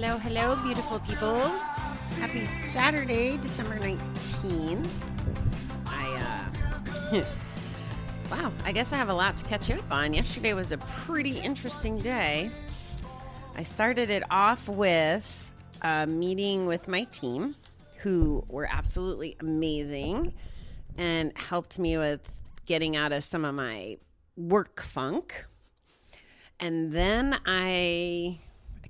Hello, beautiful people. Happy Saturday, December 19th. Wow, I guess I have a lot to catch up on. Yesterday was a pretty interesting day. I started it off with a meeting with my team, who were absolutely amazing and helped me with getting out of some of my work funk. And then I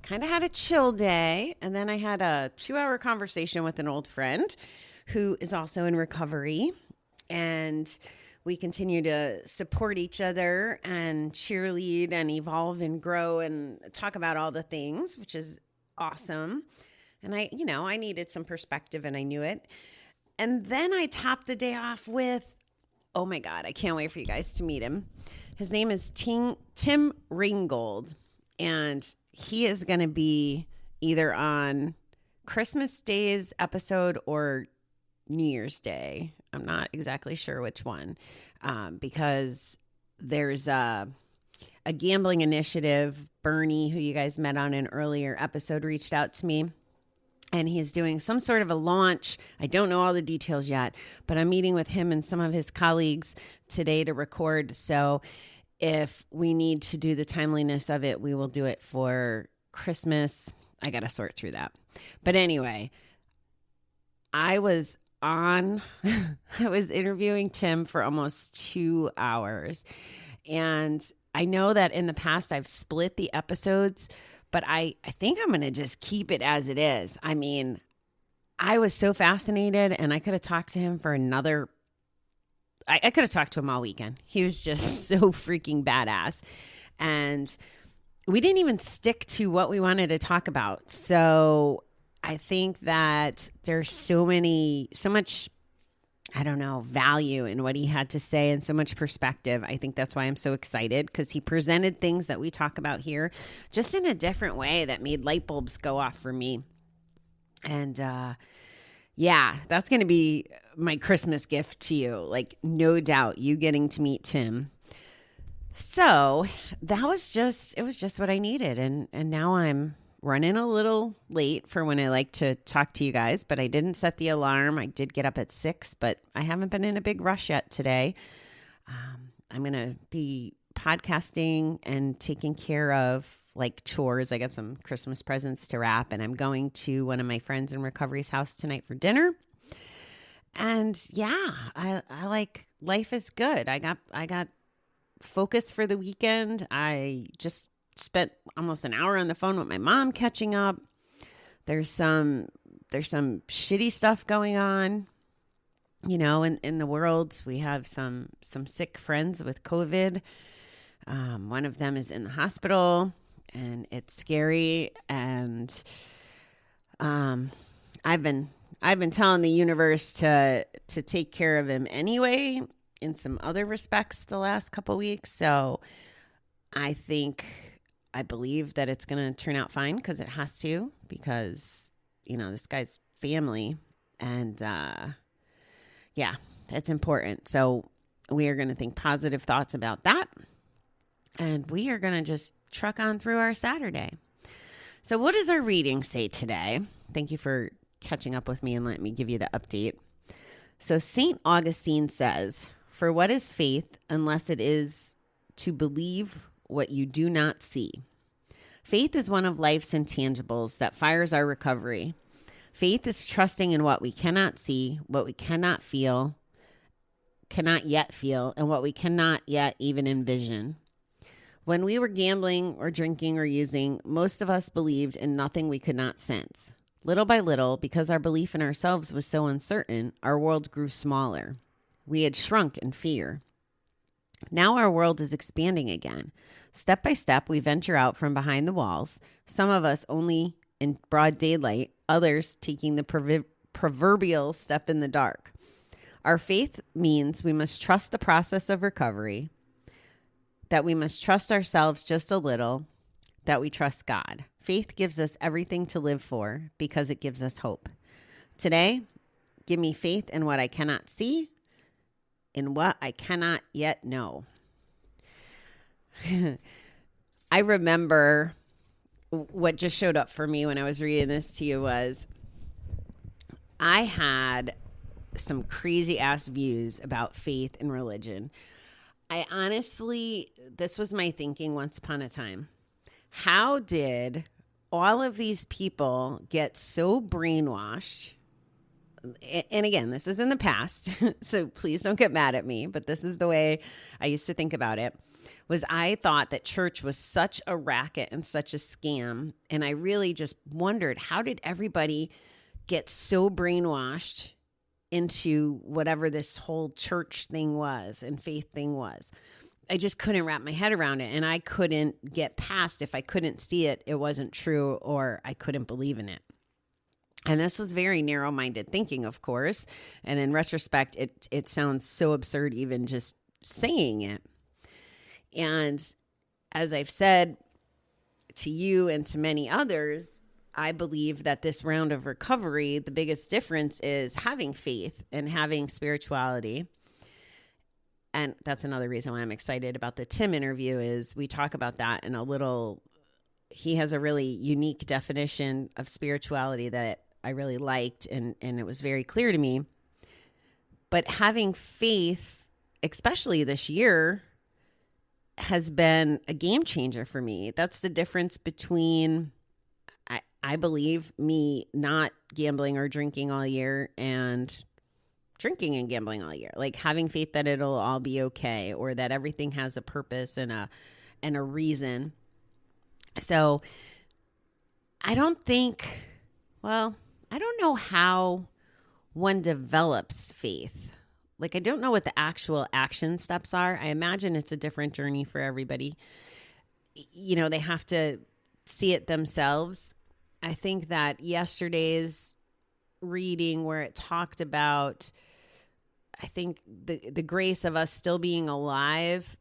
kind of had a chill day, and then I had a 2-hour conversation with an old friend who is also in recovery, and we continue to support each other and cheerlead and evolve and grow and talk about all the things, which is awesome. And I needed some perspective, and I knew it. And then I topped the day off with, oh my God, I can't wait for you guys to meet him. His name is Tim Ringgold, and he is going to be either on Christmas Day's episode or New Year's Day. I'm not exactly sure which one, because there's a gambling initiative. Bernie, who you guys met on an earlier episode, reached out to me, and he's doing some sort of a launch. I don't know all the details yet, but I'm meeting with him and some of his colleagues today to record. So if we need to do the timeliness of it, we will do it for Christmas. I got to sort through that. But anyway, I was interviewing Tim for almost 2 hours. And I know that in the past I've split the episodes, but I think I'm going to just keep it as it is. I mean, I was so fascinated, and I could have talked to him for another I could have talked to him all weekend. He was just so freaking badass. And we didn't even stick to what we wanted to talk about. So I think that there's so much, I don't know, value in what he had to say and so much perspective. I think that's why I'm so excited, because he presented things that we talk about here just in a different way that made light bulbs go off for me. And, yeah, that's going to be my Christmas gift to you. Like, no doubt, you getting to meet Tim. So it was just what I needed. And now I'm running a little late for when I like to talk to you guys, but I didn't set the alarm. I did get up at 6, but I haven't been in a big rush yet today. I'm going to be podcasting and taking care of like chores. I got some Christmas presents to wrap, and I'm going to one of my friends in recovery's house tonight for dinner. And yeah, I like, life is good. I got focus for the weekend. I just spent almost an hour on the phone with my mom catching up. There's some shitty stuff going on, in the world. We have some sick friends with COVID. One of them is in the hospital, and it's scary. And I've been telling the universe to take care of him anyway in some other respects the last couple weeks. So I believe that it's going to turn out fine, because it has to, because this guy's family, and yeah, it's important. So we are going to think positive thoughts about that, and we are going to just truck on through our Saturday. So what does our reading say today? Thank you for catching up with me and letting me give you the update. So St. Augustine says, "For what is faith unless it is to believe what you do not see? Faith is one of life's intangibles that fires our recovery. Faith is trusting in what we cannot see, what we cannot yet feel, and what we cannot yet even envision. When we were gambling or drinking or using, most of us believed in nothing we could not sense. Little by little, because our belief in ourselves was so uncertain, our world grew smaller. We had shrunk in fear. Now our world is expanding again. Step by step, we venture out from behind the walls, some of us only in broad daylight, others taking the proverbial step in the dark. Our faith means we must trust the process of recovery, that we must trust ourselves just a little, that we trust God. Faith gives us everything to live for because it gives us hope. Today, give me faith in what I cannot see, in what I cannot yet know." I remember what just showed up for me when I was reading this to you was I had some crazy ass views about faith and religion. I honestly, this was my thinking once upon a time. How did all of these people get so brainwashed? And again, this is in the past, so please don't get mad at me, but this is the way I used to think about it. Was I thought that church was such a racket and such a scam, and I really just wondered, how did everybody get so brainwashed into whatever this whole church thing was and faith thing was? I just couldn't wrap my head around it, and I couldn't get past, if I couldn't see it, it wasn't true, or I couldn't believe in it. And this was very narrow-minded thinking, of course. And in retrospect, it sounds so absurd even just saying it. And as I've said to you and to many others, I believe that this round of recovery, the biggest difference is having faith and having spirituality. And that's another reason why I'm excited about the Tim interview is we talk about that in a little, he has a really unique definition of spirituality that I really liked, and it was very clear to me. But having faith, especially this year, has been a game changer for me. That's the difference between, I believe, me not gambling or drinking all year and drinking and gambling all year. Like having faith that it'll all be okay, or that everything has a purpose and a reason. So I don't know how one develops faith. Like, I don't know what the actual action steps are. I imagine it's a different journey for everybody. You know, they have to see it themselves. I think that yesterday's reading where it talked about, I think the grace of us still being alive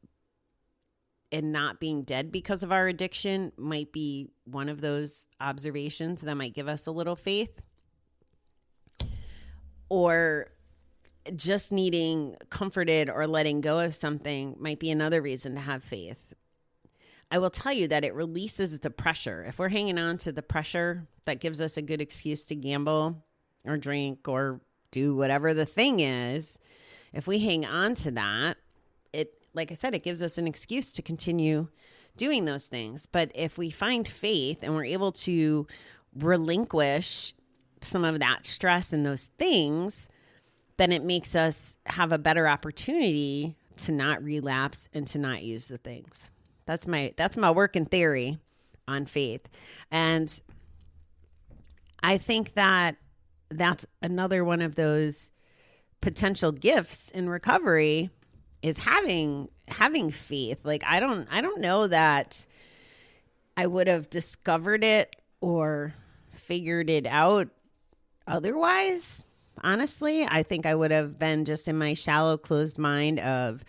and not being dead because of our addiction might be one of those observations that might give us a little faith. Or just needing comforted or letting go of something might be another reason to have faith. I will tell you that it releases the pressure. If we're hanging on to the pressure, that gives us a good excuse to gamble or drink or do whatever the thing is. If we hang on to that, like I said, it gives us an excuse to continue doing those things. But if we find faith and we're able to relinquish some of that stress and those things, then it makes us have a better opportunity to not relapse and to not use the things. That's my working theory on faith. And I think that that's another one of those potential gifts in recovery is having faith. Like I don't know that I would have discovered it or figured it out otherwise. Honestly, I think I would have been just in my shallow, closed mind of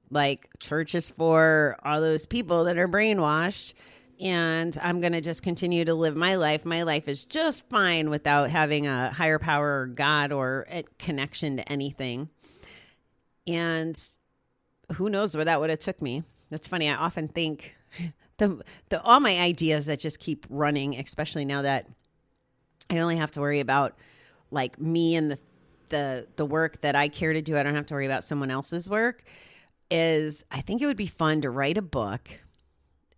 like, church is for all those people that are brainwashed, and I'm going to just continue to live my life. My life is just fine without having a higher power or God or a connection to anything. And who knows where that would have took me. That's funny. I often think all my ideas that just keep running, especially now that I only have to worry about like me and the work that I care to do. I don't have to worry about someone else's work. Is I think it would be fun to write a book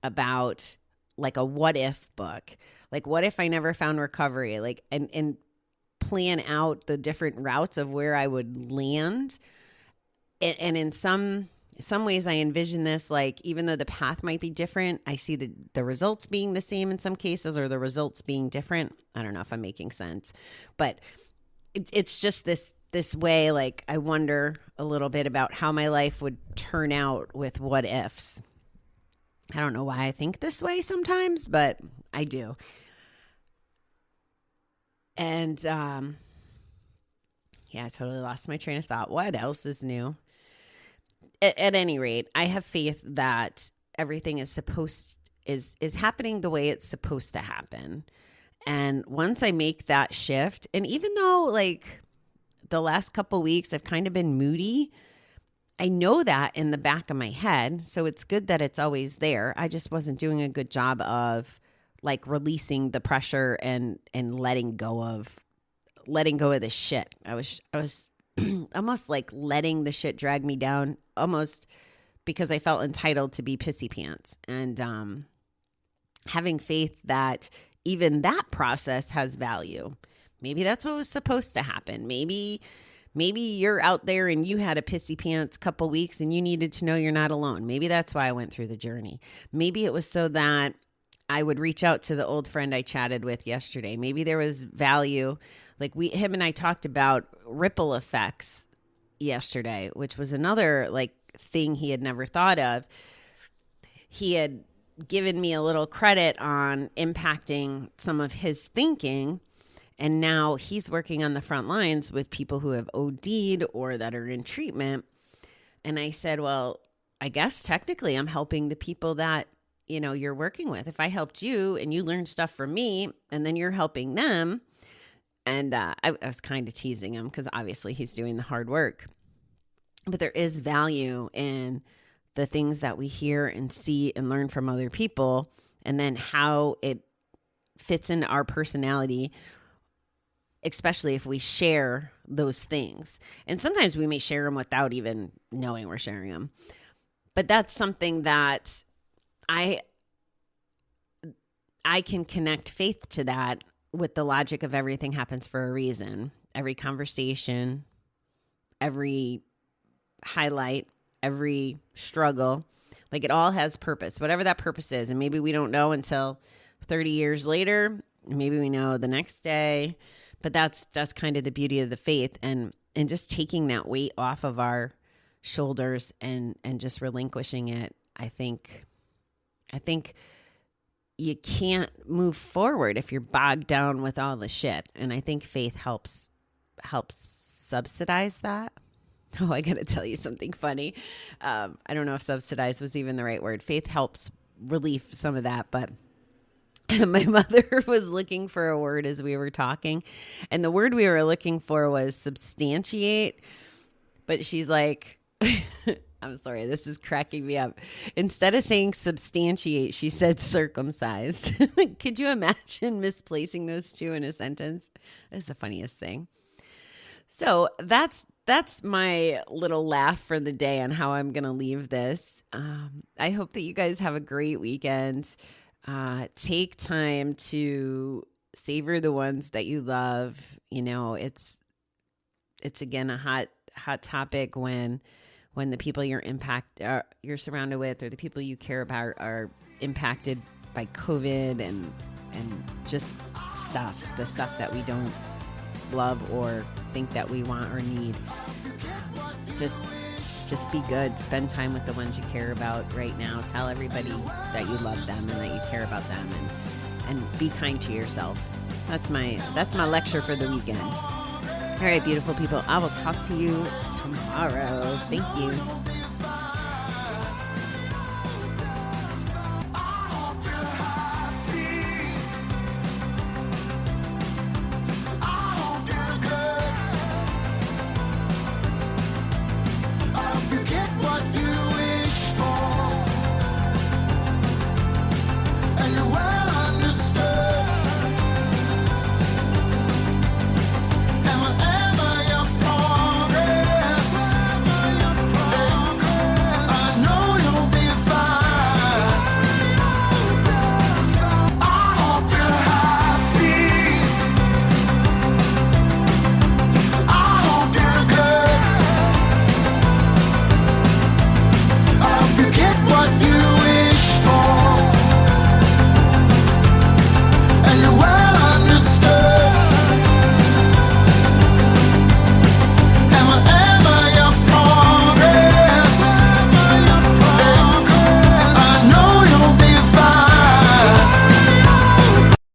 about like a what if book. Like, what if I never found recovery? Like, and plan out the different routes of where I would land. And in some ways I envision this, like, even though the path might be different, I see the results being the same in some cases, or the results being different. I don't know if I'm making sense, but it's just this way, like, I wonder a little bit about how my life would turn out with what ifs. I don't know why I think this way sometimes, but I do. And, yeah, I totally lost my train of thought. What else is new? At any rate, I have faith that everything is happening the way it's supposed to happen. And once I make that shift, and even though like the last couple weeks I've kind of been moody, I know that in the back of my head. So it's good that it's always there. I just wasn't doing a good job of like releasing the pressure and letting go of the shit. I was almost like letting the shit drag me down, almost because I felt entitled to be pissy pants, and having faith that even that process has value. Maybe that's what was supposed to happen. Maybe you're out there and you had a pissy pants couple weeks and you needed to know you're not alone. Maybe that's why I went through the journey. Maybe it was so that I would reach out to the old friend I chatted with yesterday. Maybe there was value. Like him and I talked about ripple effects yesterday, which was another like thing he had never thought of. He had given me a little credit on impacting some of his thinking. And now he's working on the front lines with people who have OD'd or that are in treatment. And I said, well, I guess technically I'm helping the people that, you know, you're working with. If I helped you and you learned stuff from me and then you're helping them. And I was kind of teasing him because obviously he's doing the hard work. But there is value in the things that we hear and see and learn from other people, and then how it fits into our personality, especially if we share those things. And sometimes we may share them without even knowing we're sharing them. But that's something that I can connect faith to that with the logic of everything happens for a reason. Every conversation, every highlight, every struggle, like it all has purpose, whatever that purpose is. And maybe we don't know until 30 years later. Maybe we know the next day. But that's kind of the beauty of the faith, and just taking that weight off of our shoulders and just relinquishing it. I think you can't move forward if you're bogged down with all the shit. And I think faith helps subsidize that. Oh, I got to tell you something funny. I don't know if subsidize was even the right word. Faith helps relieve some of that, but my mother was looking for a word as we were talking, and the word we were looking for was substantiate. But she's like, I'm sorry, this is cracking me up. Instead of saying substantiate, she said circumcised. Could you imagine misplacing those two in a sentence? It's the funniest thing. So that's my little laugh for the day on how I'm going to leave this. I hope that you guys have a great weekend. Take time to savor the ones that you love. You know, it's again a hot topic when the people you're surrounded with, or the people you care about, are impacted by COVID and just the stuff that we don't love or think that we want or need. Just be good. Spend time with the ones you care about right now. Tell everybody that you love them and that you care about them, and be kind to yourself. That's my lecture for the weekend. All right, beautiful people. I will talk to you tomorrow. Thank you.